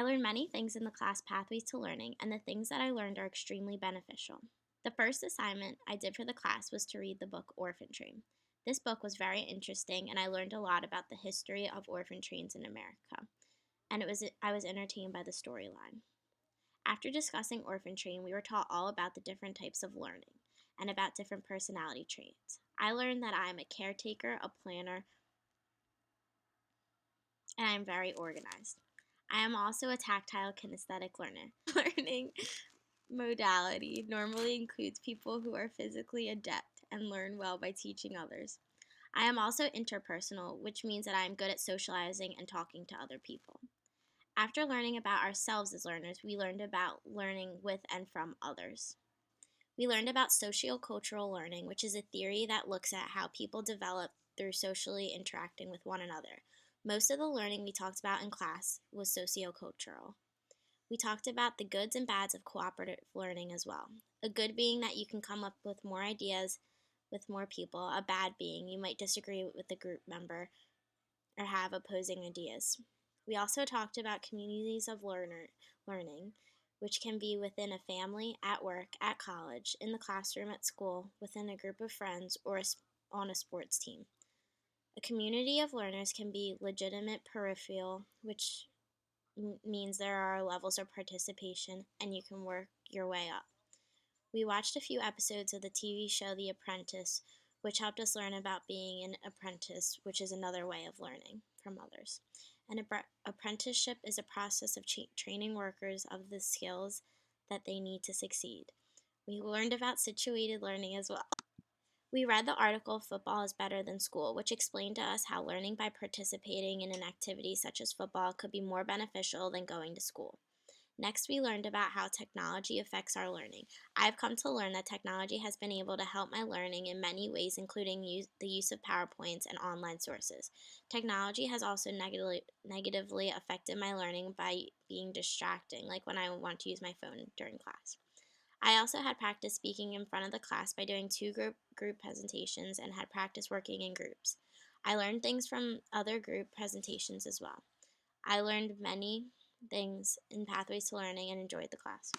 I learned many things in the class Pathways to Learning, and the things that I learned are extremely beneficial. The first assignment I did for the class was to read the book Orphan Train. This book was very interesting, and I learned a lot about the history of orphan trains in America, and I was entertained by the storyline. After discussing Orphan Train, we were taught all about the different types of learning and about different personality traits. I learned that I am a caretaker, a planner, and I am very organized. I am also a tactile kinesthetic learner. Learning modality normally includes people who are physically adept and learn well by teaching others. I am also interpersonal, which means that I am good at socializing and talking to other people. After learning about ourselves as learners, we learned about learning with and from others. We learned about sociocultural learning, which is a theory that looks at how people develop through socially interacting with one another. Most of the learning we talked about in class was sociocultural. We talked about the goods and bads of cooperative learning as well. A good being that you can come up with more ideas with more people, a bad being you might disagree with a group member or have opposing ideas. We also talked about communities of learning, which can be within a family, at work, at college, in the classroom, at school, within a group of friends, or on a sports team. A community of learners can be legitimate peripheral, which means there are levels of participation and you can work your way up. We watched a few episodes of the TV show The Apprentice, which helped us learn about being an apprentice, which is another way of learning from others. An apprenticeship is a process of training workers of the skills that they need to succeed. We learned about situated learning as well. We read the article Football is Better Than School, which explained to us how learning by participating in an activity such as football could be more beneficial than going to school. Next, we learned about how technology affects our learning. I've come to learn that technology has been able to help my learning in many ways, including the use of PowerPoints and online sources. Technology has also negatively affected my learning by being distracting, like when I want to use my phone during class. I also had practice speaking in front of the class by doing two group presentations and had practice working in groups. I learned things from other group presentations as well. I learned many things in Pathways to Learning and enjoyed the class.